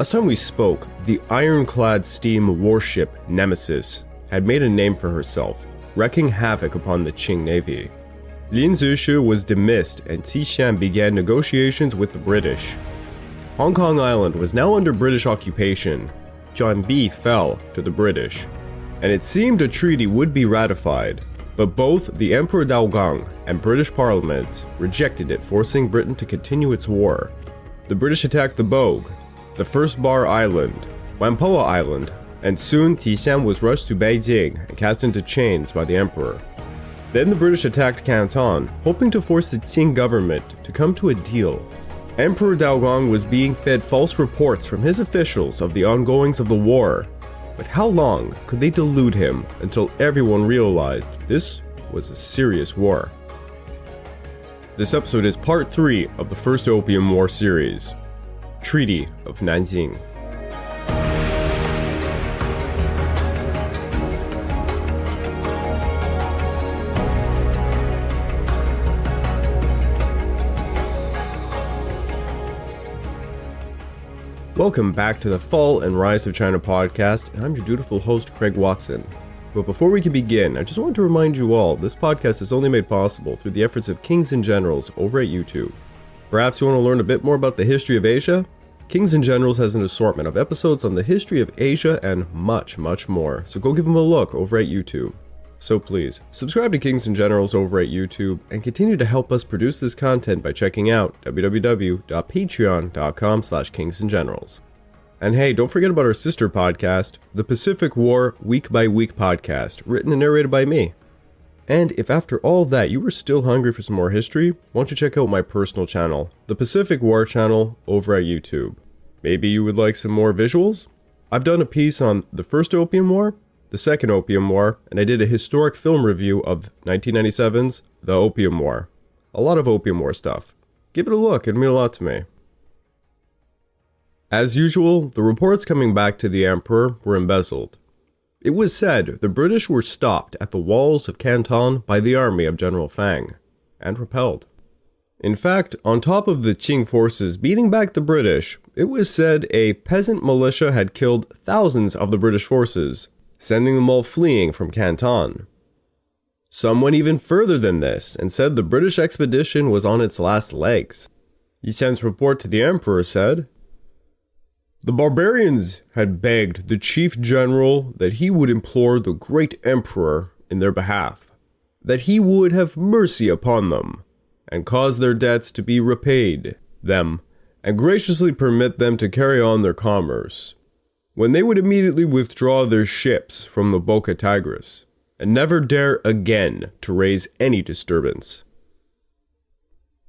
Last time we spoke, the ironclad steam warship Nemesis had made a name for herself, wreaking havoc upon the Qing Navy. Lin Zexu was dismissed and Cession began negotiations with the British. Hong Kong Island was now under British occupation. Jianbi fell to the British, and it seemed a treaty would be ratified, but both the Emperor Daoguang and British Parliament rejected it, forcing Britain to continue its war. The British attacked the Bogue, the First Bar Island, Whampoa Island, and soon Cession was rushed to Beijing and cast into chains by the Emperor. Then the British attacked Canton, hoping to force the Qing government to come to a deal. Emperor Daoguang was being fed false reports from his officials of the ongoings of the war, but how long could they delude him until everyone realized this was a serious war? This episode is part 3 of the First Opium War series, Treaty of Nanjing. Welcome back to the Fall and Rise of China podcast, and I'm your dutiful host, Craig Watson. But before we can begin, I just want to remind you all, this podcast is only made possible through the efforts of Kings and Generals over at YouTube. Perhaps you want to learn a bit more about the history of Asia? Kings and Generals has an assortment of episodes on the history of Asia and much, much more, so go give them a look over at YouTube. So please, subscribe to Kings and Generals over at YouTube and continue to help us produce this content by checking out www.patreon.com/kingsandgenerals. And hey, don't forget about our sister podcast, the Pacific War Week by Week podcast, written and narrated by me. And if after all that you were still hungry for some more history, why don't you check out my personal channel, the Pacific War channel over at YouTube. Maybe you would like some more visuals? I've done a piece on the First Opium War, the Second Opium War, and I did a historic film review of 1997's The Opium War. A lot of Opium War stuff. Give it a look, it'll mean a lot to me. As usual, the reports coming back to the Emperor were embezzled. It was said the British were stopped at the walls of Canton by the army of General Fang, and repelled. In fact, on top of the Qing forces beating back the British, it was said a peasant militia had killed thousands of the British forces, sending them all fleeing from Canton. Some went even further than this and said the British expedition was on its last legs. Yixian's report to the Emperor said, "The barbarians had begged the chief general that he would implore the great emperor in their behalf, that he would have mercy upon them, and cause their debts to be repaid them, and graciously permit them to carry on their commerce, when they would immediately withdraw their ships from the Boca Tigris, and never dare again to raise any disturbance."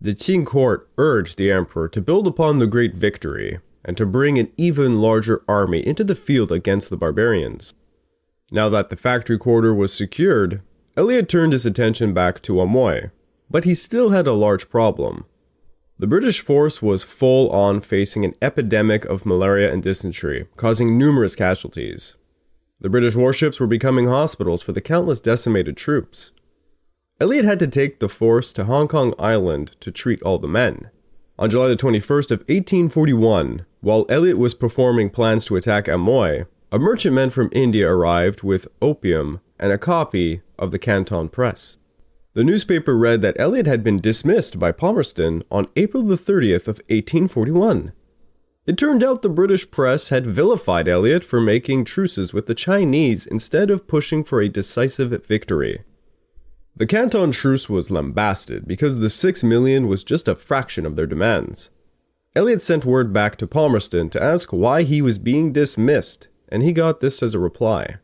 The Qing court urged the emperor to build upon the great victory, and to bring an even larger army into the field against the barbarians. Now that the factory quarter was secured, Elliot turned his attention back to Amoy, but he still had a large problem. The British force was full on facing an epidemic of malaria and dysentery, causing numerous casualties. The British warships were becoming hospitals for the countless decimated troops. Elliot had to take the force to Hong Kong Island to treat all the men. On July the 21st of 1841, while Elliot was performing plans to attack Amoy, a merchantman from India arrived with opium and a copy of the Canton Press. The newspaper read that Elliot had been dismissed by Palmerston on April the 30th of 1841. It turned out the British press had vilified Elliot for making truces with the Chinese instead of pushing for a decisive victory. The Canton truce was lambasted because the 6 million was just a fraction of their demands. Elliot sent word back to Palmerston to ask why he was being dismissed, and he got this as a reply.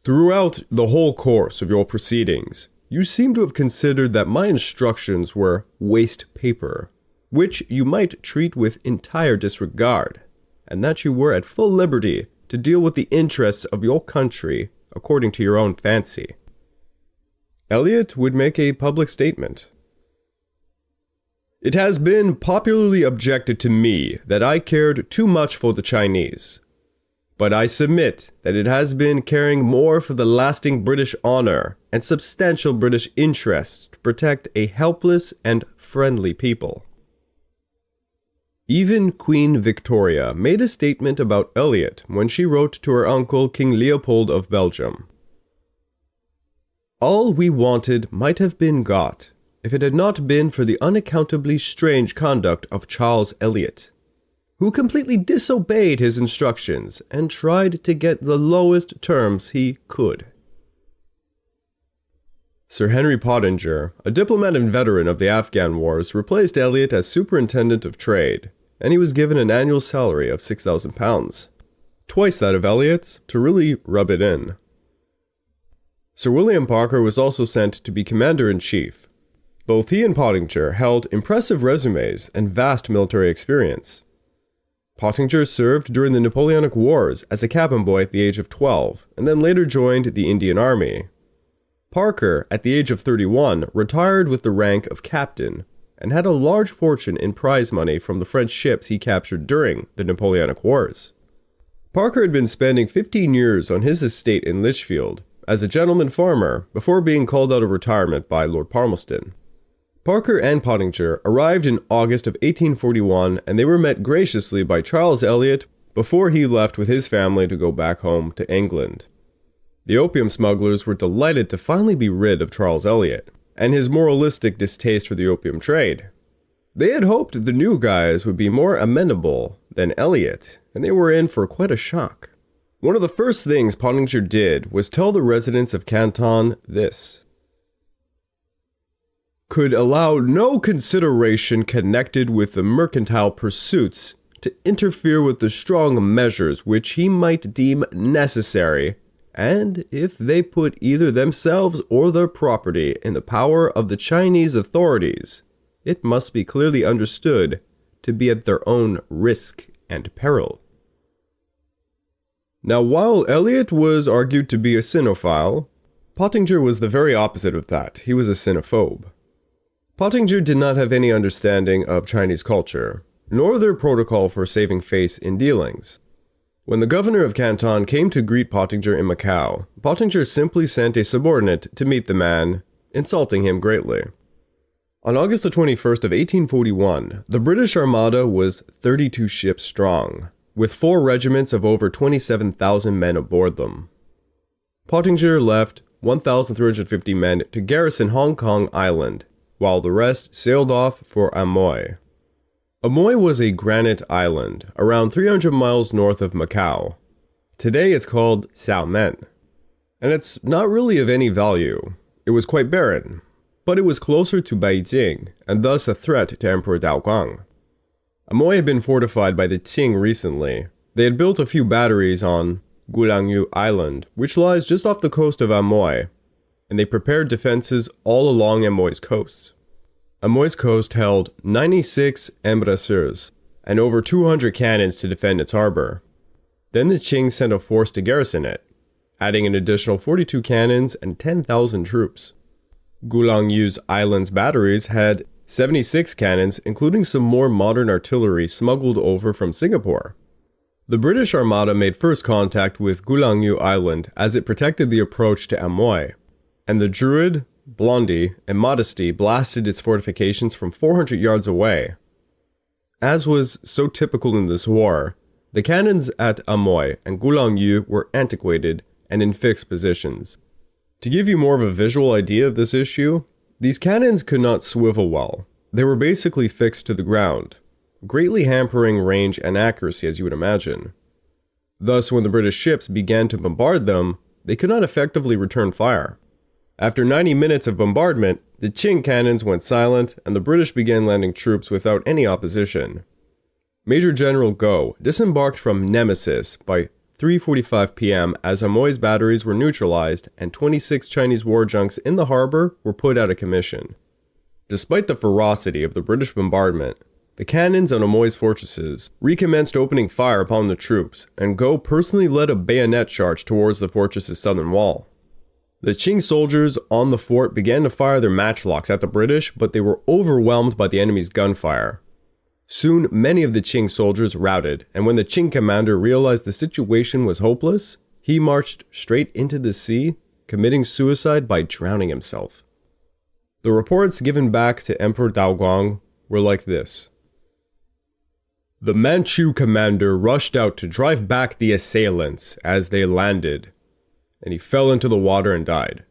"Throughout the whole course of your proceedings, you seem to have considered that my instructions were waste paper, which you might treat with entire disregard, and that you were at full liberty to deal with the interests of your country according to your own fancy." Elliot would make a public statement. "It has been popularly objected to me that I cared too much for the Chinese. But I submit that it has been caring more for the lasting British honor and substantial British interests to protect a helpless and friendly people." Even Queen Victoria made a statement about Elliot when she wrote to her uncle King Leopold of Belgium. "All we wanted might have been got, if it had not been for the unaccountably strange conduct of Charles Elliot, who completely disobeyed his instructions and tried to get the lowest terms he could." Sir Henry Pottinger, a diplomat and veteran of the Afghan Wars, replaced Elliot as superintendent of trade, and he was given an annual salary of £6,000, twice that of Elliot's, to really rub it in. Sir William Parker was also sent to be commander-in-chief. Both he and Pottinger held impressive resumes and vast military experience. Pottinger served during the Napoleonic Wars as a cabin boy at the age of 12, and then later joined the Indian Army. Parker, at the age of 31, retired with the rank of captain, and had a large fortune in prize money from the French ships he captured during the Napoleonic Wars. Parker had been spending 15 years on his estate in Lichfield as a gentleman farmer before being called out of retirement by Lord Palmerston. Parker and Pottinger arrived in August of 1841, and they were met graciously by Charles Elliot before he left with his family to go back home to England. The opium smugglers were delighted to finally be rid of Charles Elliot and his moralistic distaste for the opium trade. They had hoped the new guys would be more amenable than Elliot, and they were in for quite a shock. One of the first things Pottinger did was tell the residents of Canton this: "Could allow no consideration connected with the mercantile pursuits to interfere with the strong measures which he might deem necessary, and if they put either themselves or their property in the power of the Chinese authorities, it must be clearly understood to be at their own risk and peril." Now, while Elliot was argued to be a Sinophile, Pottinger was the very opposite of that. He was a Sinophobe. Pottinger did not have any understanding of Chinese culture, nor their protocol for saving face in dealings. When the governor of Canton came to greet Pottinger in Macau, Pottinger simply sent a subordinate to meet the man, insulting him greatly. On August the 21st of 1841, the British Armada was 32 ships strong, with 4 regiments of over 27,000 men aboard them. Pottinger left 1,350 men to garrison Hong Kong Island, while the rest sailed off for Amoy. Amoy was a granite island, around 300 miles north of Macau. Today it's called Xiamen, and it's not really of any value. It was quite barren, but it was closer to Beijing, and thus a threat to Emperor Daoguang. Amoy had been fortified by the Qing recently. They had built a few batteries on Gulangyu Island, which lies just off the coast of Amoy, and they prepared defenses all along Amoy's coast. Amoy's coast held 96 embrasures and over 200 cannons to defend its harbor. Then the Qing sent a force to garrison it, adding an additional 42 cannons and 10,000 troops. Gulangyu's island's batteries had 76 cannons, including some more modern artillery smuggled over from Singapore. The British Armada made first contact with Gulangyu Island as it protected the approach to Amoy, and the Druid, Blondie, and Modesty blasted its fortifications from 400 yards away. As was so typical in this war, the cannons at Amoy and Gulangyu were antiquated and in fixed positions. To give you more of a visual idea of this issue, these cannons could not swivel well. They were basically fixed to the ground, greatly hampering range and accuracy, as you would imagine. Thus, when the British ships began to bombard them, they could not effectively return fire. After 90 minutes of bombardment, the Qing cannons went silent and the British began landing troops without any opposition. Major General Goh disembarked from Nemesis by 3:45 p.m. as Amoy's batteries were neutralized and 26 Chinese war junks in the harbor were put out of commission. Despite the ferocity of the British bombardment, the cannons on Amoy's fortresses recommenced opening fire upon the troops, and Goh personally led a bayonet charge towards the fortress's southern wall. The Qing soldiers on the fort began to fire their matchlocks at the British, but they were overwhelmed by the enemy's gunfire. Soon, many of the Qing soldiers routed, and when the Qing commander realized the situation was hopeless, he marched straight into the sea, committing suicide by drowning himself. The reports given back to Emperor Daoguang were like this. The Manchu commander rushed out to drive back the assailants as they landed, and he fell into the water and died.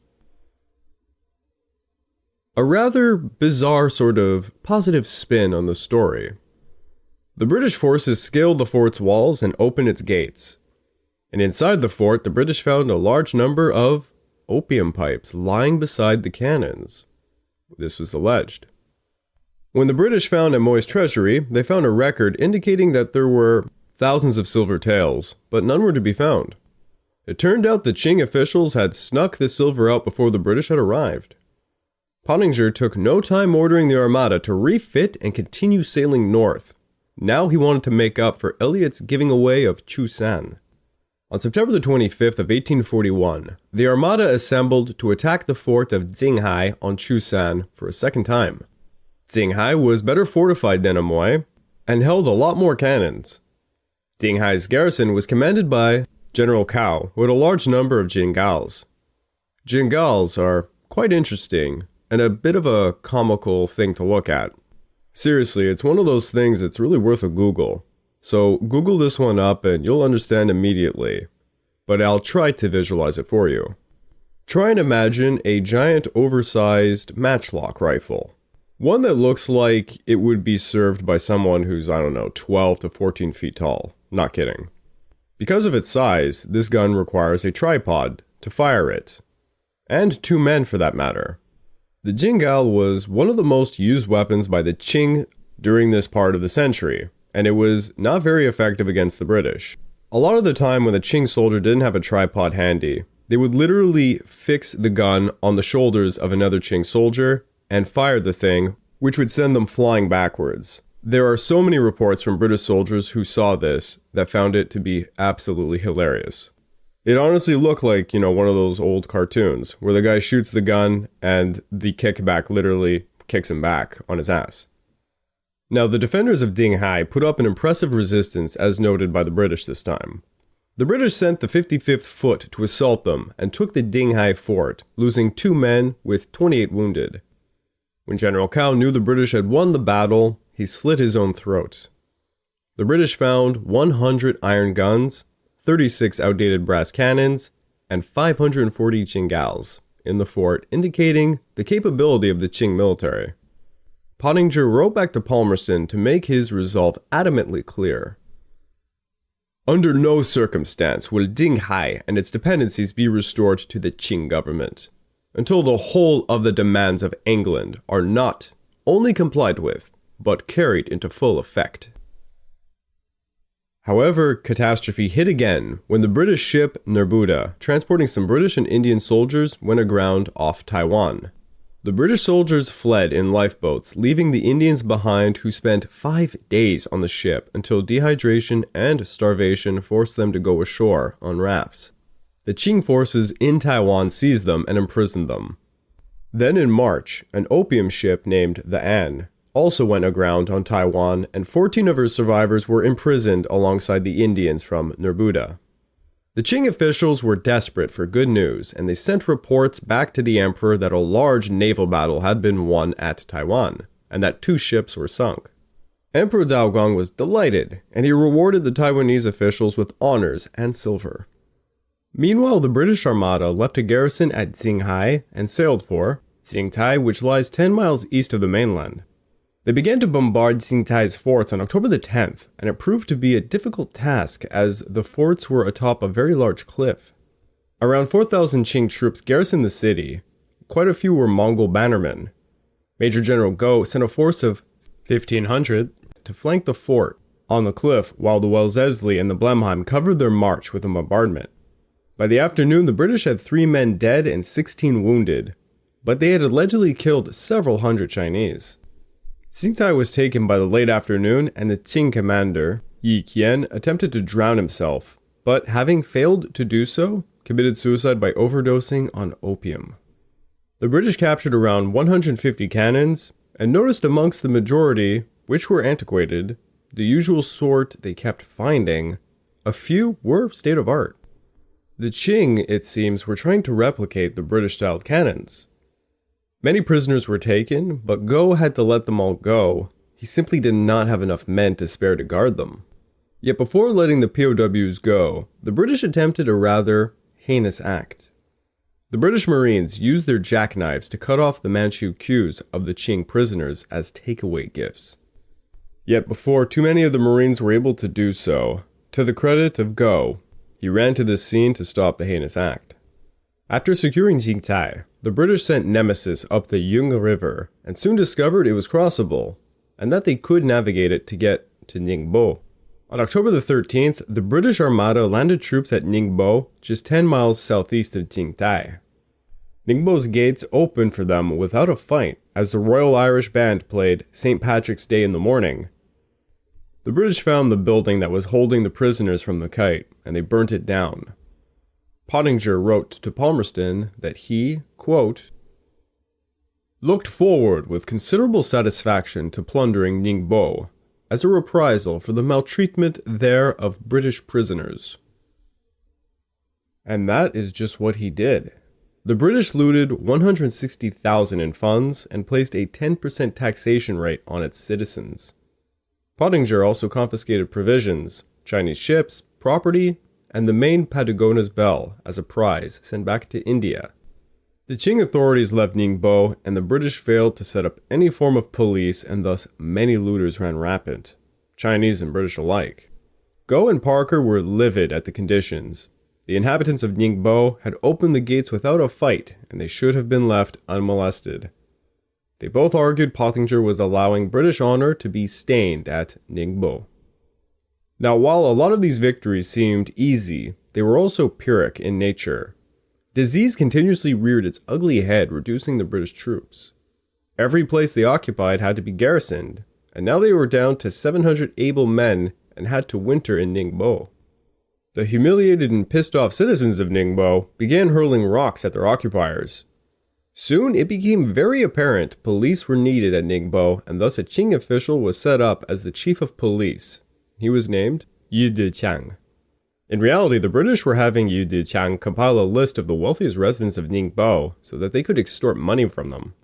A rather bizarre sort of positive spin on the story. The British forces scaled the fort's walls and opened its gates. And inside the fort, the British found a large number of opium pipes lying beside the cannons. This was alleged. When the British found Amoy's treasury, they found a record indicating that there were thousands of silver taels, but none were to be found. It turned out the Qing officials had snuck the silver out before the British had arrived. Pottinger took no time ordering the armada to refit and continue sailing north. Now he wanted to make up for Elliott's giving away of Chusan. On September the 25th of 1841, the armada assembled to attack the fort of Jinghai on Chusan for a second time. Jinghai was better fortified than Amoy and held a lot more cannons. Jinghai's garrison was commanded by General Cao, who had a large number of Jingals. Jingals are quite interesting and a bit of a comical thing to look at. Seriously, it's one of those things that's really worth a Google. So Google this one up and you'll understand immediately. But I'll try to visualize it for you. Try and imagine a giant oversized matchlock rifle. One that looks like it would be served by someone who's, 12 to 14 feet tall. Not kidding. Because of its size, this gun requires a tripod to fire it. And 2 men for that matter. The Jingal was one of the most used weapons by the Qing during this part of the century, and it was not very effective against the British. A lot of the time when the Qing soldier didn't have a tripod handy, they would literally fix the gun on the shoulders of another Qing soldier and fire the thing, which would send them flying backwards. There are so many reports from British soldiers who saw this that found it to be absolutely hilarious. It honestly looked like, one of those old cartoons where the guy shoots the gun and the kickback literally kicks him back on his ass. Now, the defenders of Dinghai put up an impressive resistance as noted by the British this time. The British sent the 55th Foot to assault them and took the Dinghai fort, losing 2 men with 28 wounded. When General Cao knew the British had won the battle, he slit his own throat. The British found 100 iron guns, 36 outdated brass cannons, and 540 Jingals in the fort, indicating the capability of the Qing military. Pottinger wrote back to Palmerston to make his resolve adamantly clear. Under no circumstance will Dinghai and its dependencies be restored to the Qing government, until the whole of the demands of England are not only complied with, but carried into full effect. However, catastrophe hit again when the British ship Nerbudda, transporting some British and Indian soldiers, went aground off Taiwan. The British soldiers fled in lifeboats, leaving the Indians behind, who spent 5 days on the ship until dehydration and starvation forced them to go ashore on rafts. The Qing forces in Taiwan seized them and imprisoned them. Then in March, an opium ship named the An also went aground on Taiwan, and 14 of her survivors were imprisoned alongside the Indians from Nerbudda. The Qing officials were desperate for good news, and they sent reports back to the emperor that a large naval battle had been won at Taiwan, and that 2 ships were sunk. Emperor Daoguang was delighted, and he rewarded the Taiwanese officials with honors and silver. Meanwhile, the British Armada left a garrison at Jinghai and sailed for Jingtai, which lies 10 miles east of the mainland. They began to bombard Jingtai's forts on October the 10th, and it proved to be a difficult task as the forts were atop a very large cliff. Around 4,000 Qing troops garrisoned the city. Quite a few were Mongol bannermen. Major General Go sent a force of 1,500 to flank the fort on the cliff, while the Wellesley and the Blenheim covered their march with a bombardment. By the afternoon, the British had 3 men dead and 16 wounded, but they had allegedly killed several hundred Chinese. Jingtai was taken by the late afternoon, and the Qing commander, Yi Qian, attempted to drown himself, but having failed to do so, committed suicide by overdosing on opium. The British captured around 150 cannons, and noticed amongst the majority, which were antiquated, the usual sort they kept finding, a few were state-of-art. The Qing, it seems, were trying to replicate the British-styled cannons. Many prisoners were taken, but Go had to let them all go. he simply did not have enough men to spare to guard them. Yet before letting the POWs go, the British attempted a rather heinous act. The British Marines used their jackknives to cut off the Manchu queues of the Qing prisoners as takeaway gifts. Yet before too many of the Marines were able to do so, to the credit of Go, he ran to the scene to stop the heinous act. After securing Jingtai, the British sent Nemesis up the Yung River and soon discovered it was crossable, and that they could navigate it to get to Ningbo. On October the 13th, the British Armada landed troops at Ningbo, just 10 miles southeast of Jingtai. Ningbo's gates opened for them without a fight as the Royal Irish Band played St. Patrick's Day in the morning. The British found the building that was holding the prisoners from the kite, and they burnt it down. Pottinger wrote to Palmerston that he, quote, looked forward with considerable satisfaction to plundering Ningbo, as a reprisal for the maltreatment there of British prisoners. And that is just what he did. The British looted $160,000 in funds and placed a 10% taxation rate on its citizens. Pottinger also confiscated provisions, Chinese ships, property, and the main Patagona's bell as a prize sent back to India. The Qing authorities left Ningbo, and the British failed to set up any form of police, and thus many looters ran rampant, Chinese and British alike. Go and Parker were livid at the conditions. The inhabitants of Ningbo had opened the gates without a fight, and they should have been left unmolested. They both argued Pottinger was allowing British honor to be stained at Ningbo. Now, while a lot of these victories seemed easy, they were also Pyrrhic in nature. Disease continuously reared its ugly head, reducing the British troops. Every place they occupied had to be garrisoned, and now they were down to 700 able men and had to winter in Ningbo. The humiliated and pissed off citizens of Ningbo began hurling rocks at their occupiers. Soon it became very apparent police were needed at Ningbo, and thus a Qing official was set up as the chief of police. He was named Yu Deqiang. In reality, the British were having Yu Deqiang compile a list of the wealthiest residents of Ningbo so that they could extort money from them.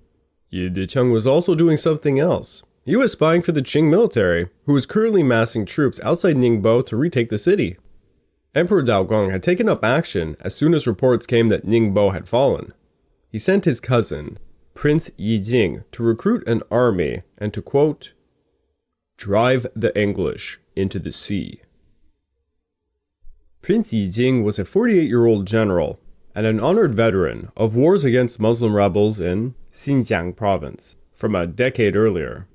Yu Deqiang was also doing something else. He was spying for the Qing military, who was currently massing troops outside Ningbo to retake the city. Emperor Daoguang had taken up action as soon as reports came that Ningbo had fallen. He sent his cousin, Prince Yijing, to recruit an army and to, quote, drive the English into the sea. Prince Yijing was a 48-year-old general and an honored veteran of wars against Muslim rebels in Xinjiang province from a decade earlier.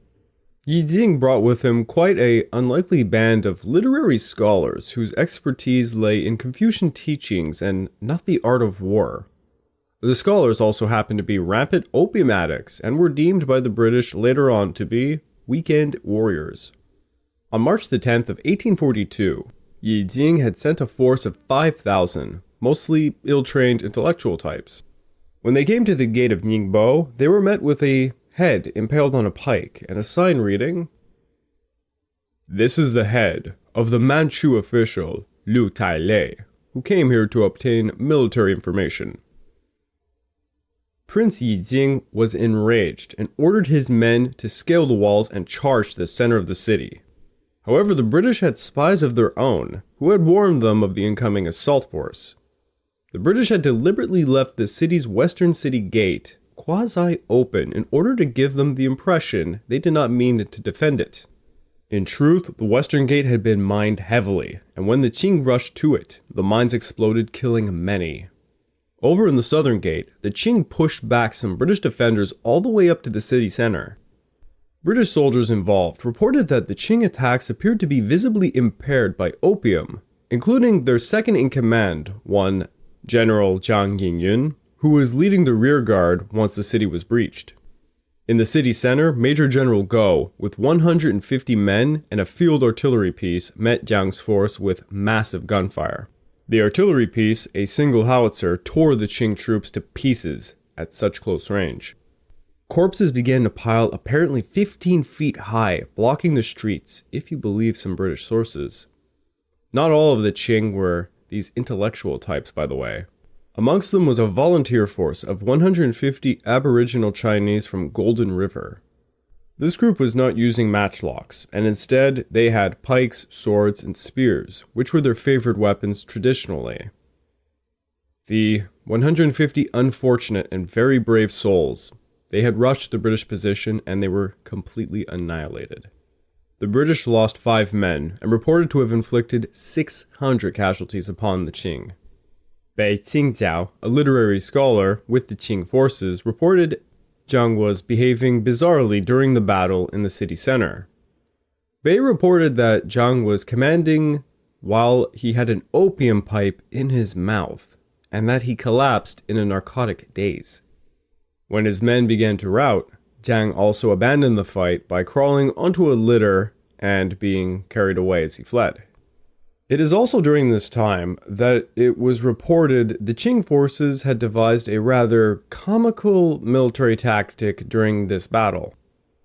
Yijing brought with him quite an unlikely band of literary scholars whose expertise lay in Confucian teachings and not the art of war. The scholars also happened to be rampant opium addicts and were deemed by the British later on to be weekend warriors. On March the 10th of 1842, Yijing had sent a force of 5,000, mostly ill-trained intellectual types. When they came to the gate of Ningbo, they were met with a head impaled on a pike and a sign reading, "This is the head of the Manchu official Liu Tailei, who came here to obtain military information." Prince Yijing was enraged and ordered his men to scale the walls and charge the center of the city. However, the British had spies of their own, who had warned them of the incoming assault force. The British had deliberately left the city's western city gate quasi-open in order to give them the impression they did not mean to defend it. In truth, the western gate had been mined heavily, and when the Qing rushed to it, the mines exploded, killing many. Over in the southern gate, the Qing pushed back some British defenders all the way up to the city center. British soldiers involved reported that the Qing attacks appeared to be visibly impaired by opium, including their second-in-command, one General Zhang Yingyun, who was leading the rear guard once the city was breached. In the city center, Major General Go, with 150 men and a field artillery piece, met Jiang's force with massive gunfire. The artillery piece, a single howitzer, tore the Qing troops to pieces at such close range. Corpses began to pile apparently 15 feet high, blocking the streets, if you believe some British sources. Not all of the Qing were these intellectual types, by the way. Amongst them was a volunteer force of 150 Aboriginal Chinese from Golden River. This group was not using matchlocks, and instead they had pikes, swords, and spears, which were their favorite weapons traditionally. The 150 unfortunate and very brave souls, they had rushed the British position and they were completely annihilated. The British lost 5 men and reported to have inflicted 600 casualties upon the Qing. Bei Qingjiao, a literary scholar with the Qing forces, reported Zhang was behaving bizarrely during the battle in the city center. Bei reported that Zhang was commanding while he had an opium pipe in his mouth, and that he collapsed in a narcotic daze. When his men began to rout, Zhang also abandoned the fight by crawling onto a litter and being carried away as he fled. It is also during this time that it was reported the Qing forces had devised a rather comical military tactic during this battle.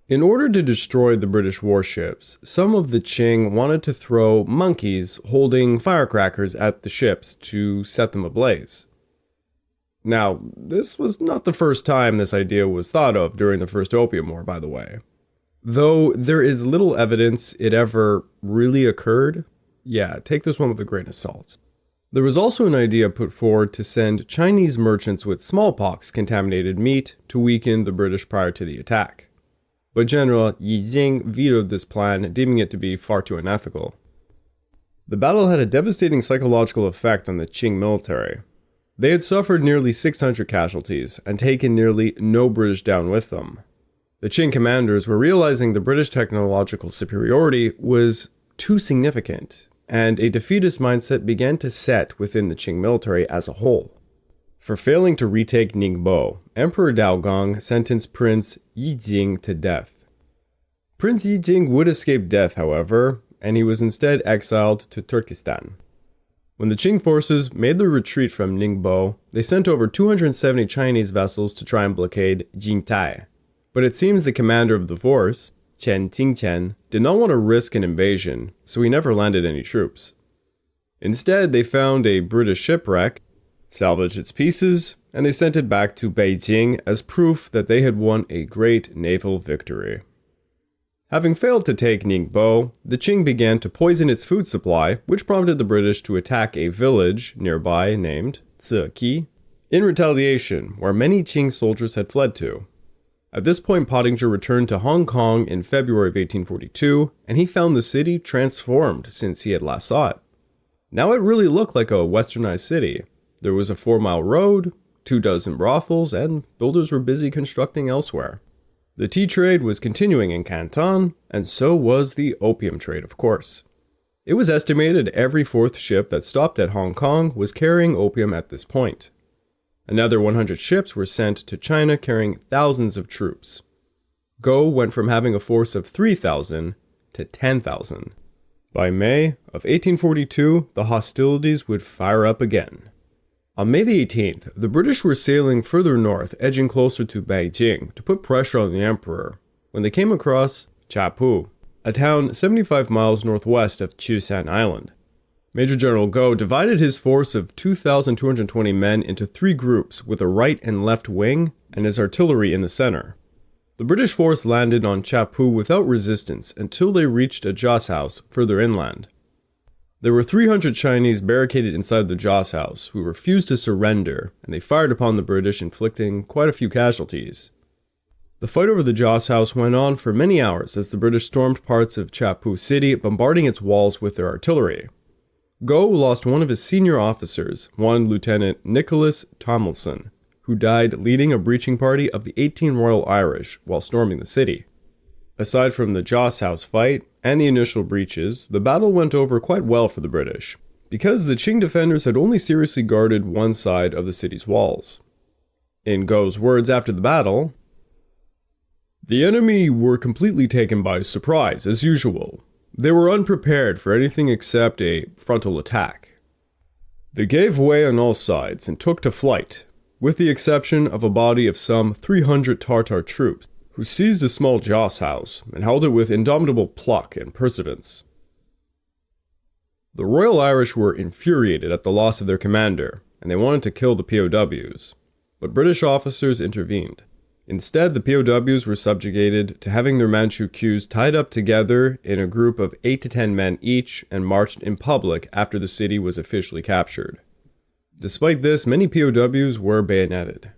In order to destroy the British warships, some of the Qing wanted to throw monkeys holding firecrackers at the ships to set them ablaze. Now, this was not the first time this idea was thought of during the First Opium War, by the way. Though there is little evidence it ever really occurred, yeah, take this one with a grain of salt. There was also an idea put forward to send Chinese merchants with smallpox-contaminated meat to weaken the British prior to the attack. But General Yi Jing vetoed this plan, deeming it to be far too unethical. The battle had a devastating psychological effect on the Qing military. They had suffered nearly 600 casualties and taken nearly no British down with them. The Qing commanders were realizing the British technological superiority was too significant, and a defeatist mindset began to set within the Qing military as a whole. For failing to retake Ningbo, Emperor Daoguang sentenced Prince Yijing to death. Prince Yijing would escape death, however, and he was instead exiled to Turkestan. When the Qing forces made their retreat from Ningbo, they sent over 270 Chinese vessels to try and blockade Jingtai. But it seems the commander of the force, Chen Tingchen, did not want to risk an invasion, so he never landed any troops. Instead, they found a British shipwreck, salvaged its pieces, and they sent it back to Beijing as proof that they had won a great naval victory. Having failed to take Ningbo, the Qing began to poison its food supply, which prompted the British to attack a village nearby named Zeki, in retaliation, where many Qing soldiers had fled to. At this point, Pottinger returned to Hong Kong in February of 1842, and he found the city transformed since he had last saw it. Now it really looked like a westernized city. There was a 4-mile road, 24 brothels, and builders were busy constructing elsewhere. The tea trade was continuing in Canton, and so was the opium trade, of course. It was estimated every 4th ship that stopped at Hong Kong was carrying opium at this point. Another 100 ships were sent to China carrying thousands of troops. Go went from having a force of 3,000 to 10,000. By May of 1842, the hostilities would fire up again. On May the 18th, the British were sailing further north, edging closer to Beijing to put pressure on the emperor, when they came across Chapu, a town 75 miles northwest of Chusan Island. Major General Go divided his force of 2,220 men into 3 groups with a right and left wing and his artillery in the center. The British force landed on Chapu without resistance until they reached a joss house further inland. There were 300 Chinese barricaded inside the joss house who refused to surrender, and they fired upon the British, inflicting quite a few casualties. The fight over the joss house went on for many hours as the British stormed parts of Chapu City, bombarding its walls with their artillery. Go lost one of his senior officers, one Lieutenant Nicholas Tomlinson, who died leading a breaching party of the 18 Royal Irish while storming the city. Aside from the joss house fight and the initial breaches, the battle went over quite well for the British, because the Qing defenders had only seriously guarded one side of the city's walls. In Go's words after the battle, "The enemy were completely taken by surprise, as usual. They were unprepared for anything except a frontal attack. They gave way on all sides and took to flight, with the exception of a body of some 300 Tartar troops, who seized a small joss house and held it with indomitable pluck and perseverance. The Royal Irish were infuriated at the loss of their commander, and they wanted to kill the POWs, but British officers intervened. Instead, the POWs were subjugated to having their Manchu queues tied up together in a group of 8 to 10 men each and marched in public after the city was officially captured. Despite this, many POWs were bayoneted.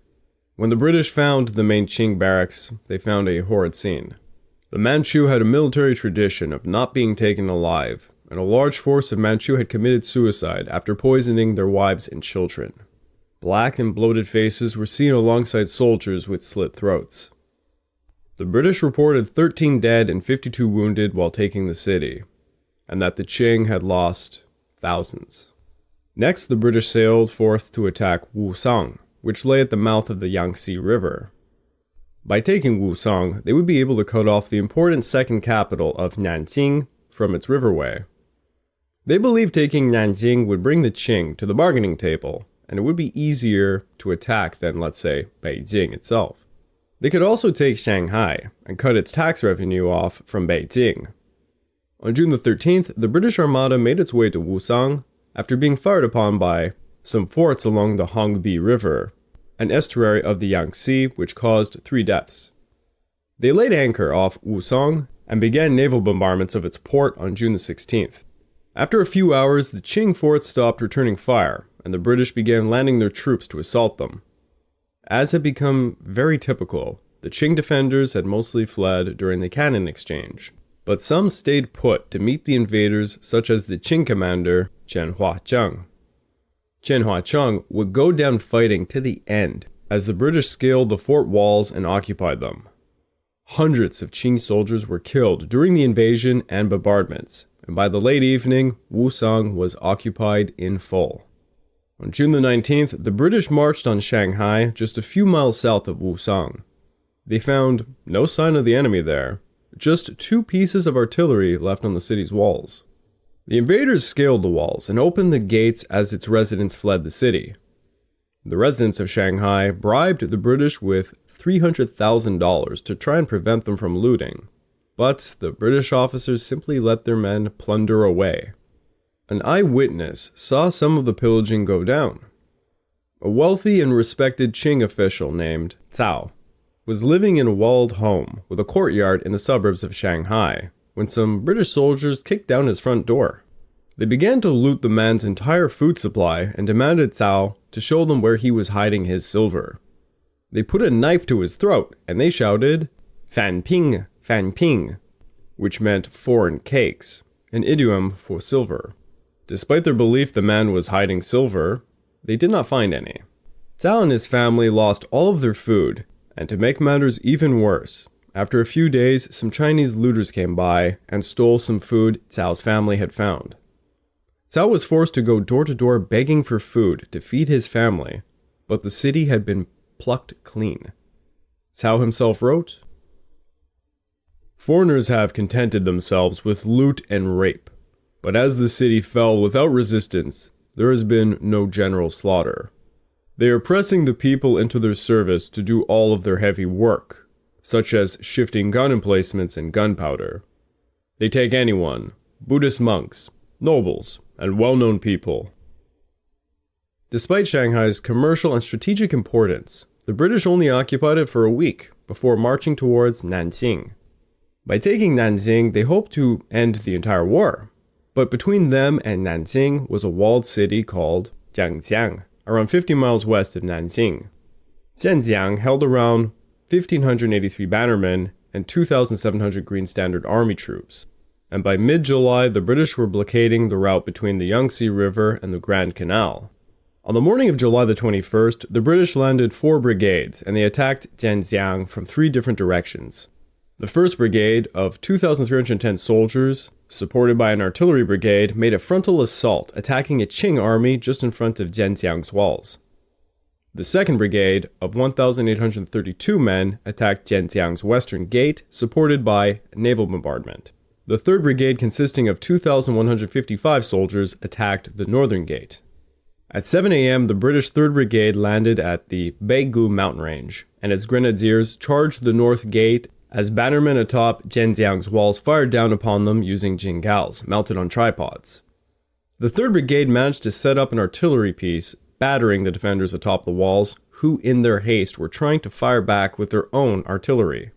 When the British found the main Qing barracks, they found a horrid scene. The Manchu had a military tradition of not being taken alive, and a large force of Manchu had committed suicide after poisoning their wives and children. Black and bloated faces were seen alongside soldiers with slit throats. The British reported 13 dead and 52 wounded while taking the city, and that the Qing had lost thousands. Next, the British sailed forth to attack Wusang, which lay at the mouth of the Yangtze River. By taking Wusang, they would be able to cut off the important second capital of Nanking from its riverway. They believed taking Nanjing would bring the Qing to the bargaining table, and it would be easier to attack than, let's say, Beijing itself. They could also take Shanghai and cut its tax revenue off from Beijing. On June the 13th, the British Armada made its way to Wusang after being fired upon by some forts along the Hongbi River, an estuary of the Yangtze which caused 3 deaths. They laid anchor off Wusang and began naval bombardments of its port on June the 16th. After a few hours, the Qing forts stopped returning fire, and the British began landing their troops to assault them. As had become very typical, the Qing defenders had mostly fled during the cannon exchange, but some stayed put to meet the invaders, such as the Qing commander Chen Huacheng. Chen Huacheng would go down fighting to the end as the British scaled the fort walls and occupied them. Hundreds of Qing soldiers were killed during the invasion and bombardments, and by the late evening, Wusang was occupied in full. On June the 19th, the British marched on Shanghai, just a few miles south of Wusang. They found no sign of the enemy there, just 2 pieces of artillery left on the city's walls. The invaders scaled the walls and opened the gates as its residents fled the city. The residents of Shanghai bribed the British with $300,000 to try and prevent them from looting, but the British officers simply let their men plunder away. An eyewitness saw some of the pillaging go down. A wealthy and respected Qing official named Cao was living in a walled home with a courtyard in the suburbs of Shanghai when some British soldiers kicked down his front door. They began to loot the man's entire food supply and demanded Cao to show them where he was hiding his silver. They put a knife to his throat and they shouted, "Fan Ping, Fan Ping," which meant foreign cakes, an idiom for silver. Despite their belief the man was hiding silver, they did not find any. Cao and his family lost all of their food, and to make matters even worse, after a few days, some Chinese looters came by and stole some food Cao's family had found. Cao was forced to go door to door begging for food to feed his family, but the city had been plucked clean. Cao himself wrote, "Foreigners have contented themselves with loot and rape, but as the city fell without resistance, there has been no general slaughter. They are pressing the people into their service to do all of their heavy work, such as shifting gun emplacements and gunpowder. They take anyone, Buddhist monks, nobles, and well-known people." Despite Shanghai's commercial and strategic importance, the British only occupied it for a week before marching towards Nanking. By taking Nanjing, they hoped to end the entire war, but between them and Nanjing was a walled city called Jiangjiang, around 50 miles west of Nanjing. Zhenjiang held around 1,583 bannermen and 2,700 Green Standard Army troops, and by mid-July the British were blockading the route between the Yangtze River and the Grand Canal. On the morning of July the 21st, the British landed 4 brigades and they attacked Zhenjiang from 3 different directions. The 1st Brigade of 2,310 soldiers, supported by an artillery brigade, made a frontal assault, attacking a Qing army just in front of Zhenjiang's walls. The 2nd Brigade of 1,832 men attacked Zhenjiang's western gate, supported by naval bombardment. The 3rd Brigade, consisting of 2,155 soldiers, attacked the northern gate. At 7 a.m., the British 3rd Brigade landed at the Beigu mountain range, and its grenadiers charged the north gate as bannermen atop Zhenjiang's walls fired down upon them using jingals mounted on tripods. The 3rd Brigade managed to set up an artillery piece, battering the defenders atop the walls, who in their haste were trying to fire back with their own artillery.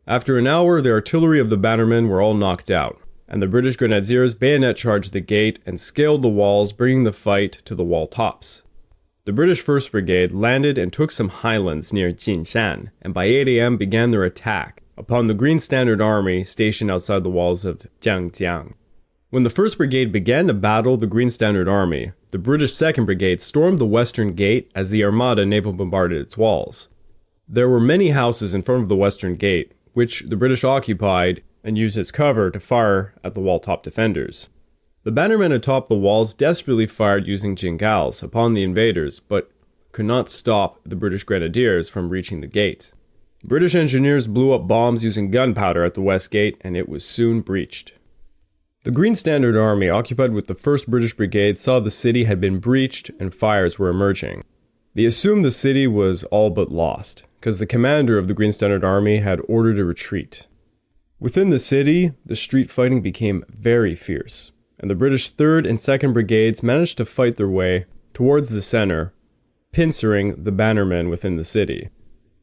After an hour, the artillery of the bannermen were all knocked out, and the British grenadiers bayonet charged the gate and scaled the walls, bringing the fight to the wall tops. The British 1st Brigade landed and took some highlands near Jinshan, and by 8 a.m. began their attack upon the Green Standard Army stationed outside the walls of Jiangjiang. When the 1st Brigade began to battle the Green Standard Army, the British 2nd Brigade stormed the western gate as the Armada naval bombarded its walls. There were many houses in front of the western gate, which the British occupied and used as cover to fire at the wall-top defenders. The bannermen atop the walls desperately fired using jingals upon the invaders, but could not stop the British grenadiers from reaching the gate. British engineers blew up bombs using gunpowder at the west gate, and it was soon breached. The Green Standard Army, occupied with the 1st British Brigade, saw the city had been breached and fires were emerging. They assumed the city was all but lost, because the commander of the Green Standard Army had ordered a retreat. Within the city, the street fighting became very fierce, and the British 3rd and 2nd Brigades managed to fight their way towards the center, pincering the bannermen within the city.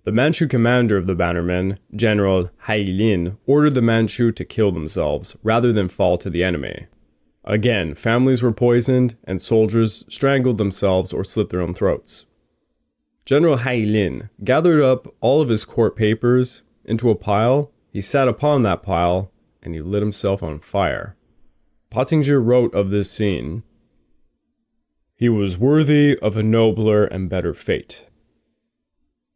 The Manchu commander of the bannermen, General Hailin, ordered the Manchu to kill themselves rather than fall to the enemy. Again, families were poisoned and soldiers strangled themselves or slit their own throats. General Hailin gathered up all of his court papers into a pile. He sat upon that pile and he lit himself on fire. Pottinger wrote of this scene, "He was worthy of a nobler and better fate."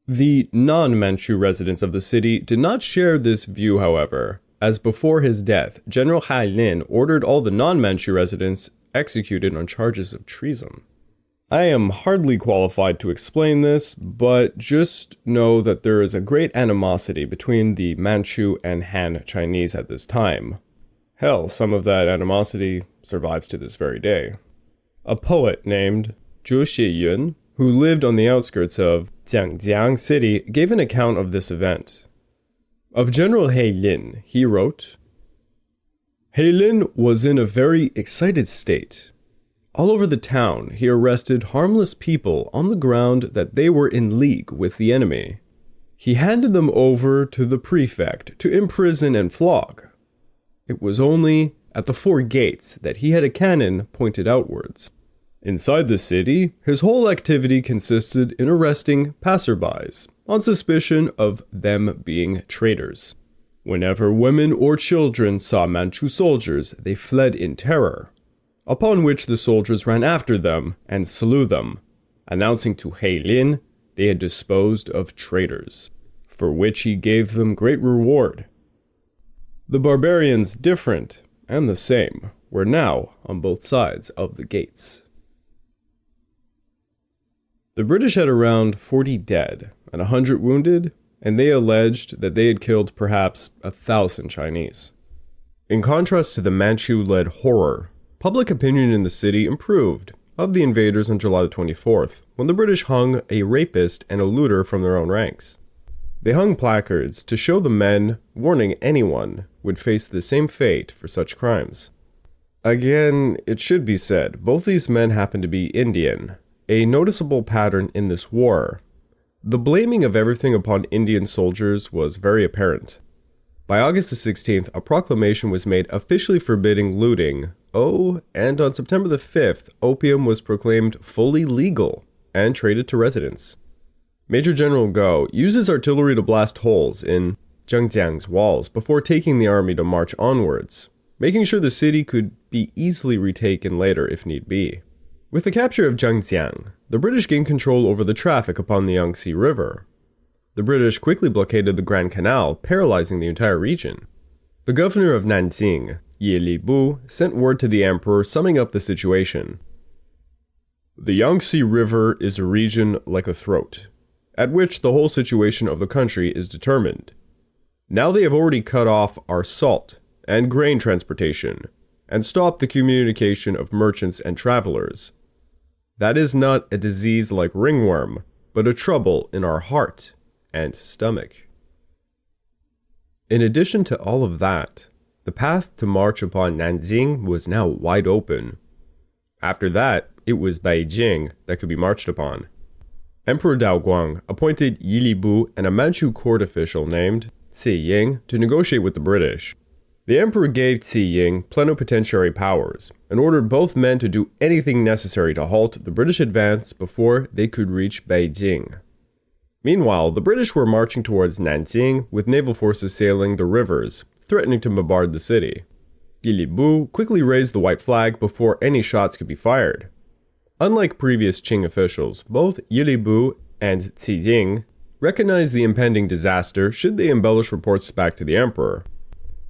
The non-Manchu residents of the city did not share this view, however, as before his death, General Hailin ordered all the non-Manchu residents executed on charges of treason. I am hardly qualified to explain this, but just know that there is a great animosity between the Manchu and Han Chinese at this time. Hell, some of that animosity survives to this very day. A poet named Zhu Xiyun, who lived on the outskirts of Jiangjiang City, gave an account of this event. Of General Hailin, he wrote, "Hailin was in a very excited state. All over the town, he arrested harmless people on the ground that they were in league with the enemy. He handed them over to the prefect to imprison and flog. It was only at the 4 gates that he had a cannon pointed outwards. Inside the city, his whole activity consisted in arresting passerbys on suspicion of them being traitors. Whenever women or children saw Manchu soldiers, they fled in terror, upon which the soldiers ran after them and slew them, announcing to Hailin they had disposed of traitors, for which he gave them great reward. The barbarians, different and the same, were now on both sides of the gates." The British had around 40 dead and 100 wounded, and they alleged that they had killed perhaps 1,000 Chinese. In contrast to the Manchu-led horror, public opinion in the city improved of the invaders on July 24th, when the British hung a rapist and a looter from their own ranks. They hung placards to show the men, warning anyone would face the same fate for such crimes. Again, it should be said, both these men happened to be Indian, a noticeable pattern in this war. The blaming of everything upon Indian soldiers was very apparent. By August the 16th, a proclamation was made officially forbidding looting. And on September the 5th, opium was proclaimed fully legal and traded to residents. Major General Go uses artillery to blast holes in Zhengjiang's walls before taking the army to march onwards, making sure the city could be easily retaken later if need be. With the capture of Zhengjiang, the British gained control over the traffic upon the Yangtze River. The British quickly blockaded the Grand Canal, paralyzing the entire region. The governor of Nanking, Ye Libu, sent word to the emperor summing up the situation. "The Yangtze River is a region like a throat, at which the whole situation of the country is determined. Now they have already cut off our salt and grain transportation, and stopped the communication of merchants and travelers. That is not a disease like ringworm, but a trouble in our heart and stomach." In addition to all of that, the path to march upon Nanjing was now wide open. After that, it was Beijing that could be marched upon. Emperor Daoguang appointed Yilibu and a Manchu court official named Ying to negotiate with the British. The emperor gave Ying plenipotentiary powers and ordered both men to do anything necessary to halt the British advance before they could reach Beijing. Meanwhile, the British were marching towards Nanking with naval forces sailing the rivers, threatening to bombard the city. Yilibu quickly raised the white flag before any shots could be fired. Unlike previous Qing officials, both Yilibu and Ying recognized the impending disaster should they embellish reports back to the emperor.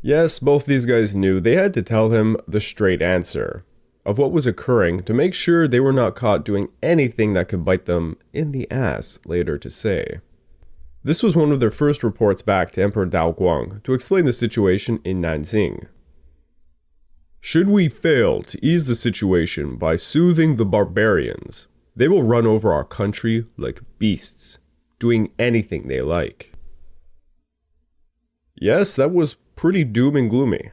Yes, both these guys knew they had to tell him the straight answer of what was occurring to make sure they were not caught doing anything that could bite them in the ass later to say. This was one of their first reports back to Emperor Daoguang to explain the situation in Nanjing. Should we fail to ease the situation by soothing the barbarians, they will run over our country like beasts, doing anything they like. Yes, that was pretty doom and gloomy.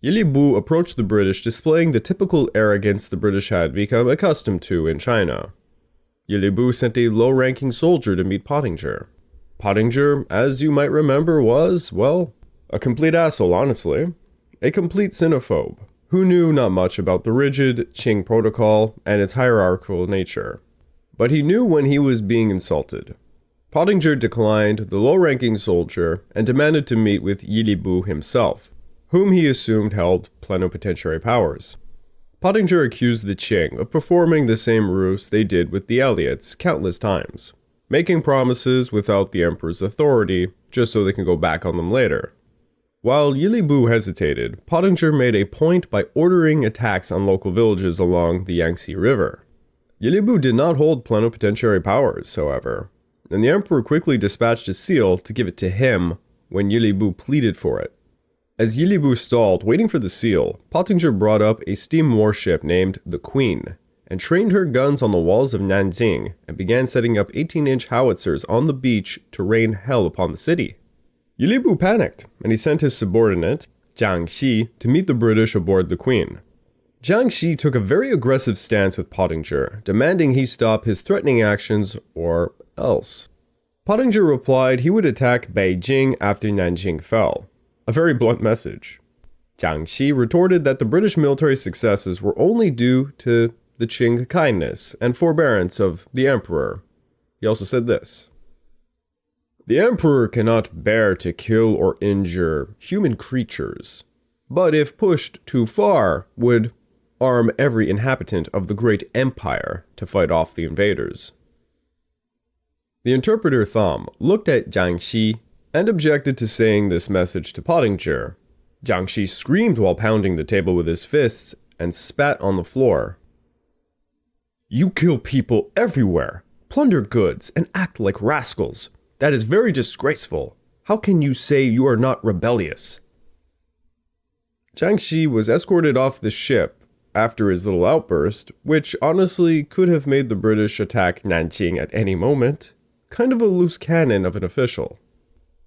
Yilibu approached the British displaying the typical arrogance the British had become accustomed to in China. Yilibu sent a low-ranking soldier to meet Pottinger. Pottinger, as you might remember, was, well, a complete asshole, honestly. A complete xenophobe, who knew not much about the rigid Qing protocol and its hierarchical nature. But he knew when he was being insulted. Pottinger declined the low-ranking soldier and demanded to meet with Yilibu himself, whom he assumed held plenipotentiary powers. Pottinger accused the Qing of performing the same ruse they did with the Elliots countless times, making promises without the emperor's authority just so they can go back on them later. While Yilibu hesitated, Pottinger made a point by ordering attacks on local villages along the Yangtze River. Yilibu did not hold plenipotentiary powers, however, and the emperor quickly dispatched a seal to give it to him when Yilibu pleaded for it. As Yilibu stalled, waiting for the seal, Pottinger brought up a steam warship named the Queen and trained her guns on the walls of Nanjing and began setting up 18-inch howitzers on the beach to rain hell upon the city. Yilibu panicked, and he sent his subordinate, Jiang Xi, to meet the British aboard the Queen. Jiang Xi took a very aggressive stance with Pottinger, demanding he stop his threatening actions or else. Pottinger replied he would attack Beijing after Nanjing fell. A very blunt message. Jiang Xi retorted that the British military successes were only due to the Qing kindness and forbearance of the emperor. He also said this: "The emperor cannot bear to kill or injure human creatures, but if pushed too far, would arm every inhabitant of the great empire to fight off the invaders." The interpreter Thom looked at Jiang Xi and objected to saying this message to Pottinger. Jiang Xi screamed while pounding the table with his fists and spat on the floor. "You kill people everywhere, plunder goods, and act like rascals. That is very disgraceful. How can you say you are not rebellious?" Jiang Xi was escorted off the ship after his little outburst, which honestly could have made the British attack Nanking at any moment. Kind of a loose cannon of an official.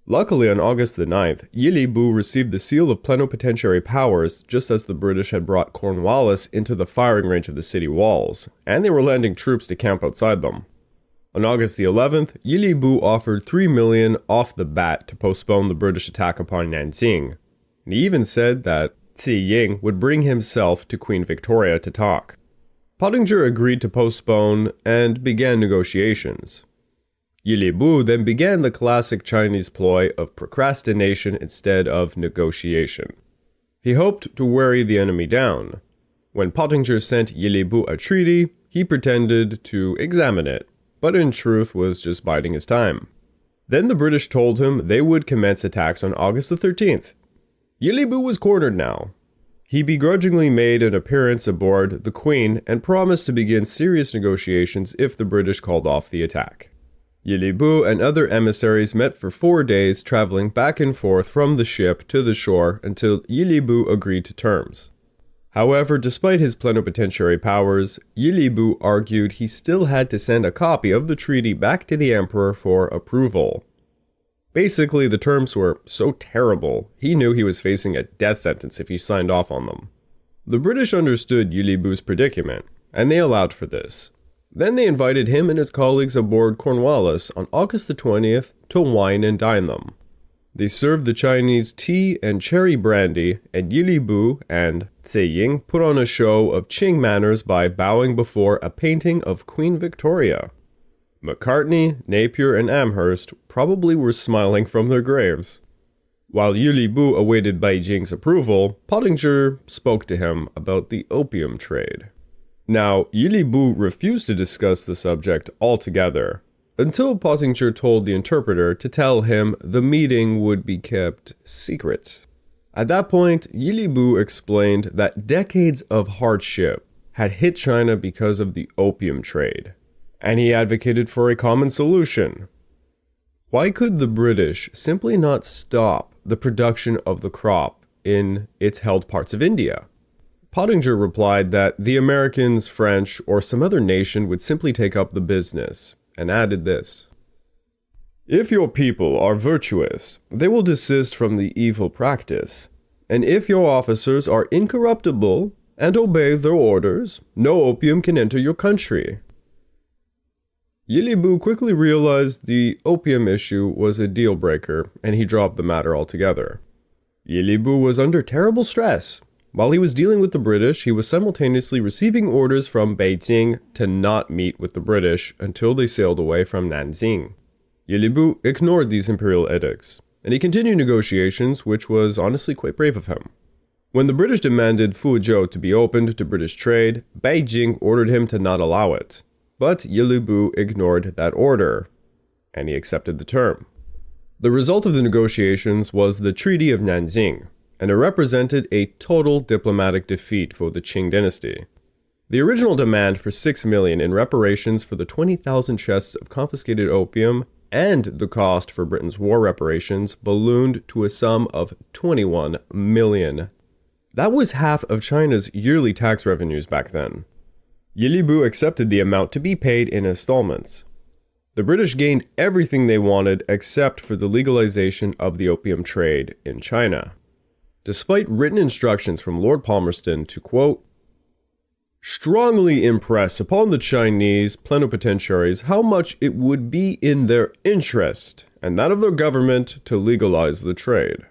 Luckily, on August the 9th, Yilibu received the seal of plenipotentiary powers just as the British had brought Cornwallis into the firing range of the city walls, and they were landing troops to camp outside them. On August the 11th, Yilibu offered $3 million off the bat to postpone the British attack upon Nanjing, and he even said that Ying would bring himself to Queen Victoria to talk. Pottinger agreed to postpone and began negotiations. Yilibu then began the classic Chinese ploy of procrastination instead of negotiation. He hoped to weary the enemy down. When Pottinger sent Yilibu a treaty, he pretended to examine it, but in truth was just biding his time. Then the British told him they would commence attacks on August the 13th. Yilibu was cornered now. He begrudgingly made an appearance aboard the Queen and promised to begin serious negotiations if the British called off the attack. Yilibu and other emissaries met for 4 days, traveling back and forth from the ship to the shore until Yilibu agreed to terms. However, despite his plenipotentiary powers, Yilibu argued he still had to send a copy of the treaty back to the emperor for approval. Basically, the terms were so terrible, he knew he was facing a death sentence if he signed off on them. The British understood Yilibu's predicament, and they allowed for this. Then they invited him and his colleagues aboard Cornwallis on August the 20th to wine and dine them. They served the Chinese tea and cherry brandy, and Yili and Ying put on a show of Qing manners by bowing before a painting of Queen Victoria. Macartney, Napier, and Amherst probably were smiling from their graves. While Yili awaited Beijing's approval, Pottinger spoke to him about the opium trade. Now, Yili refused to discuss the subject altogether, until Pottinger told the interpreter to tell him the meeting would be kept secret. At that point, Yili explained that decades of hardship had hit China because of the opium trade, and he advocated for a common solution. Why could the British simply not stop the production of the crop in its held parts of India? Pottinger replied that the Americans, French, or some other nation would simply take up the business, and added this: "If your people are virtuous, they will desist from the evil practice, and if your officers are incorruptible and obey their orders, no opium can enter your country." Yili quickly realized the opium issue was a deal-breaker, and he dropped the matter altogether. Yili was under terrible stress. While he was dealing with the British, he was simultaneously receiving orders from Beijing to not meet with the British until they sailed away from Nanjing. Yili ignored these imperial edicts, and he continued negotiations, which was honestly quite brave of him. When the British demanded Fuzhou to be opened to British trade, Beijing ordered him to not allow it. But Yili ignored that order, and he accepted the term. The result of the negotiations was the Treaty of Nanjing, and it represented a total diplomatic defeat for the Qing Dynasty. The original demand for $6 million in reparations for the 20,000 chests of confiscated opium and the cost for Britain's war reparations ballooned to a sum of $21 million. That was half of China's yearly tax revenues back then. Yili accepted the amount to be paid in installments. The British gained everything they wanted except for the legalization of the opium trade in China. Despite written instructions from Lord Palmerston to, quote, "strongly impress upon the Chinese plenipotentiaries how much it would be in their interest and that of their government to legalize the trade."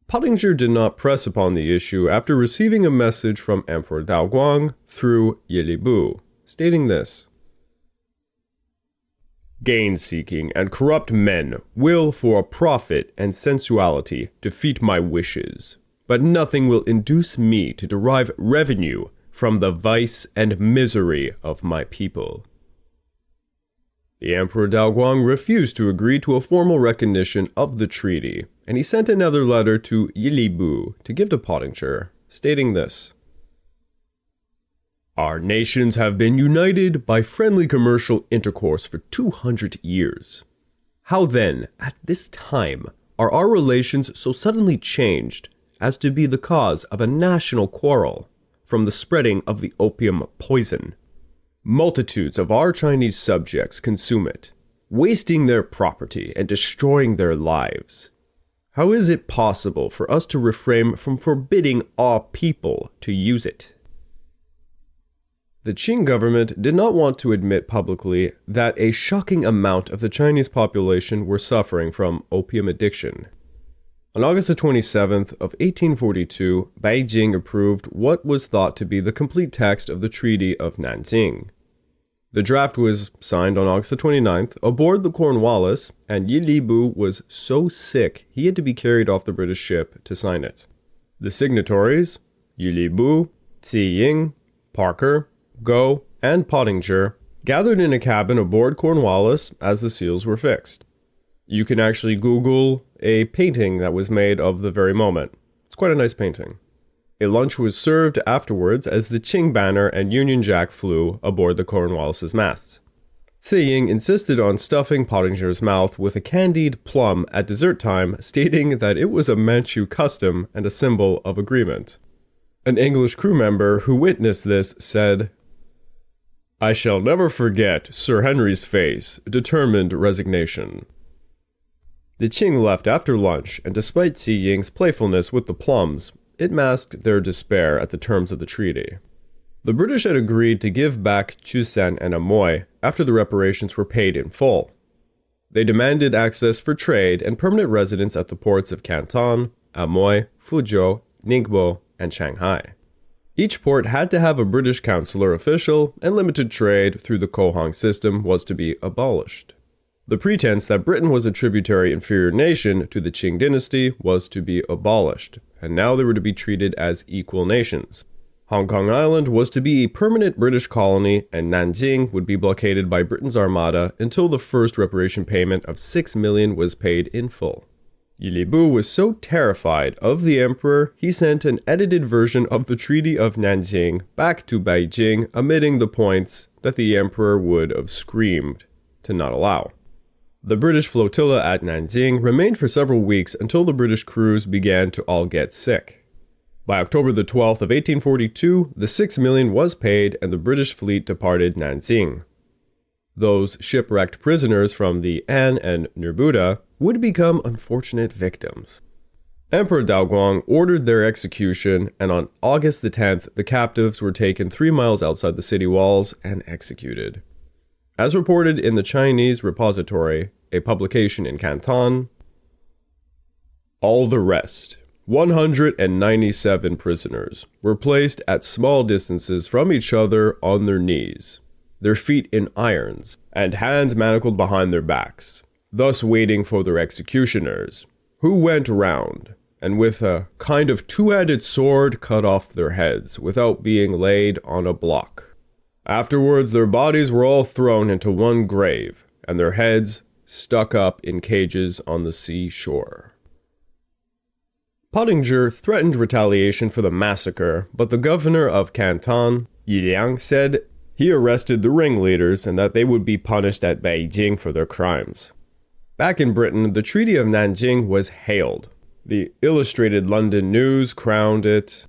Pottinger did not press upon the issue after receiving a message from Emperor Daoguang through Yili stating this: "Gain-seeking and corrupt men will for a profit and sensuality defeat my wishes, but nothing will induce me to derive revenue from the vice and misery of my people." The Emperor Daoguang refused to agree to a formal recognition of the treaty, and he sent another letter to Yili to give to Pottinger, stating this: "Our nations have been united by friendly commercial intercourse for 200 years. How then, at this time, are our relations so suddenly changed as to be the cause of a national quarrel from the spreading of the opium poison? Multitudes of our Chinese subjects consume it, wasting their property and destroying their lives. How is it possible for us to refrain from forbidding our people to use it?" The Qing government did not want to admit publicly that a shocking amount of the Chinese population were suffering from opium addiction. On August 27th of 1842, Beijing approved what was thought to be the complete text of the Treaty of Nanjing. The draft was signed on August 29th aboard the Cornwallis, and Yili was so sick he had to be carried off the British ship to sign it. The signatories, Yili, Ying, Parker, Go, and Pottinger, gathered in a cabin aboard Cornwallis as the seals were fixed. You can actually Google a painting that was made of the very moment. It's quite a nice painting. A lunch was served afterwards as the Qing banner and Union Jack flew aboard the Cornwallis's masts. Ying insisted on stuffing Pottinger's mouth with a candied plum at dessert time, stating that it was a Manchu custom and a symbol of agreement. An English crew member who witnessed this said, "I shall never forget Sir Henry's face, determined resignation." The Qing left after lunch, and despite Ying's playfulness with the plums, it masked their despair at the terms of the treaty. The British had agreed to give back Chusan and Amoy after the reparations were paid in full. They demanded access for trade and permanent residence at the ports of Canton, Amoy, Fuzhou, Ningbo, and Shanghai. Each port had to have a British consular official, and limited trade through the Kohong system was to be abolished. The pretense that Britain was a tributary inferior nation to the Qing Dynasty was to be abolished, and now they were to be treated as equal nations. Hong Kong Island was to be a permanent British colony, and Nanjing would be blockaded by Britain's armada until the first reparation payment of 6 million was paid in full. Yilibu was so terrified of the emperor, he sent an edited version of the Treaty of Nanjing back to Beijing, omitting the points that the emperor would have screamed to not allow. The British flotilla at Nanjing remained for several weeks until the British crews began to all get sick. By October the 12th of 1842, the 6 million was paid and the British fleet departed Nanjing. Those shipwrecked prisoners from the An and Nerbudda would become unfortunate victims. Emperor Daoguang ordered their execution, and on August the 10th, the captives were taken 3 miles outside the city walls and executed. As reported in the Chinese Repository, a publication in Canton, all the rest, 197 prisoners, were placed at small distances from each other on their knees, their feet in irons, and hands manacled behind their backs, thus waiting for their executioners, who went round, and with a kind of two-handed sword cut off their heads without being laid on a block. Afterwards their bodies were all thrown into one grave, and their heads stuck up in cages on the seashore. Pottinger threatened retaliation for the massacre, but the governor of Canton, Yiliang, said he arrested the ringleaders and that they would be punished at Beijing for their crimes. Back in Britain, the Treaty of Nanjing was hailed. The Illustrated London News crowned it,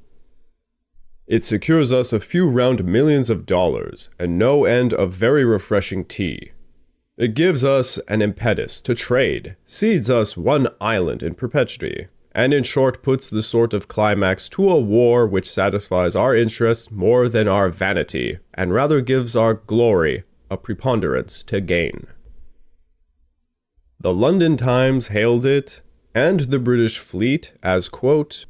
"It secures us a few round millions of dollars and no end of very refreshing tea. It gives us an impetus to trade, cedes us one island in perpetuity, and in short puts the sort of climax to a war which satisfies our interests more than our vanity, and rather gives our glory a preponderance to gain." The London Times hailed it, and the British fleet, as, quote,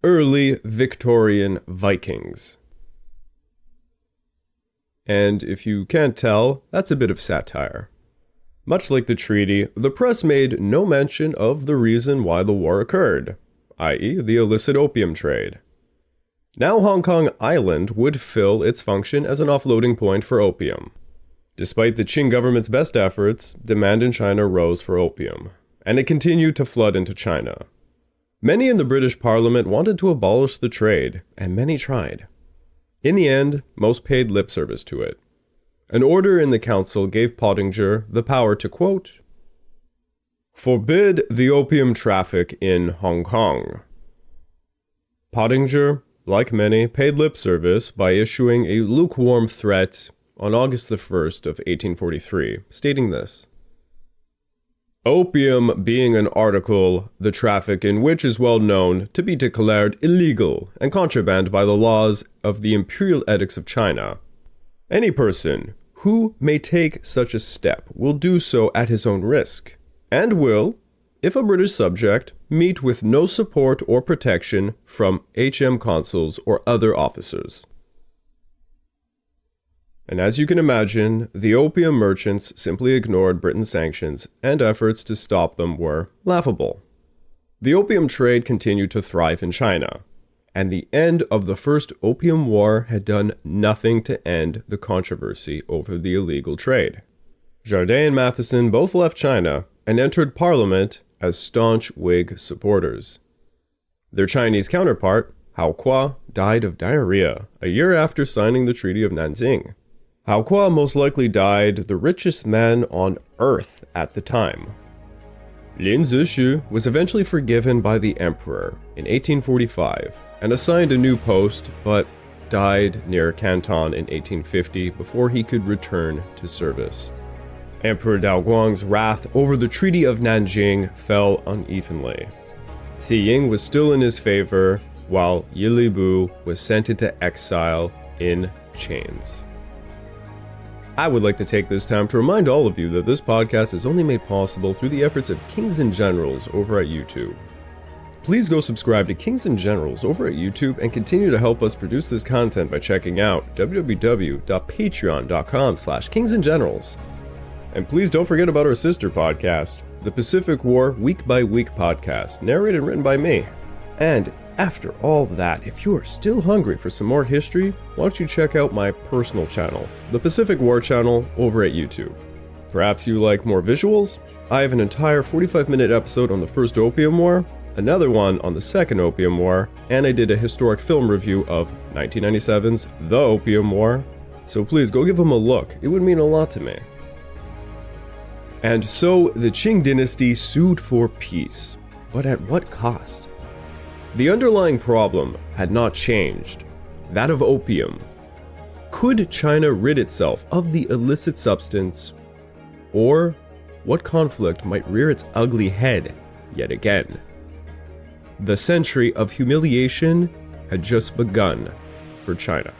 "early Victorian Vikings." And if you can't tell, that's a bit of satire. Much like the treaty, the press made no mention of the reason why the war occurred, i.e. the illicit opium trade. Now Hong Kong Island would fill its function as an offloading point for opium. Despite the Qing government's best efforts, demand in China rose for opium, and it continued to flood into China. Many in the British Parliament wanted to abolish the trade, and many tried. In the end, most paid lip service to it. An order in the council gave Pottinger the power to, quote, "forbid the opium traffic in Hong Kong." Pottinger, like many, paid lip service by issuing a lukewarm threat on August the 1st of 1843, stating this, "Opium being an article, the traffic in which is well known to be declared illegal and contraband by the laws of the Imperial Edicts of China. Any person who may take such a step will do so at his own risk, and will, if a British subject, meet with no support or protection from HM consuls or other officers." And as you can imagine, the opium merchants simply ignored Britain's sanctions, and efforts to stop them were laughable. The opium trade continued to thrive in China, and the end of the First Opium War had done nothing to end the controversy over the illegal trade. Jardine and Matheson both left China and entered Parliament as staunch Whig supporters. Their Chinese counterpart, Hao Kuo, died of diarrhea a year after signing the Treaty of Nanjing. Hao Kuo most likely died the richest man on earth at the time. Lin Zexu was eventually forgiven by the emperor in 1845 and assigned a new post, but died near Canton in 1850 before he could return to service. Emperor Daoguang's wrath over the Treaty of Nanjing fell unevenly. Xi Ying was still in his favor, while Yili Bu was sent into exile in chains. I would like to take this time to remind all of you that this podcast is only made possible through the efforts of Kings and Generals over at YouTube. Please go subscribe to Kings and Generals over at YouTube and continue to help us produce this content by checking out www.patreon.com/kingsandgenerals. And please don't forget about our sister podcast, the Pacific War Week by Week podcast, narrated and written by me. And after all that, if you are still hungry for some more history, why don't you check out my personal channel, the Pacific War channel, over at YouTube. Perhaps you like more visuals? I have an entire 45-minute episode on the First Opium War, another one on the Second Opium War, and I did a historic film review of 1997's The Opium War, so please go give them a look, it would mean a lot to me. And so, the Qing Dynasty sued for peace, but at what cost? The underlying problem had not changed, that of opium. Could China rid itself of the illicit substance? Or what conflict might rear its ugly head yet again? The century of humiliation had just begun for China.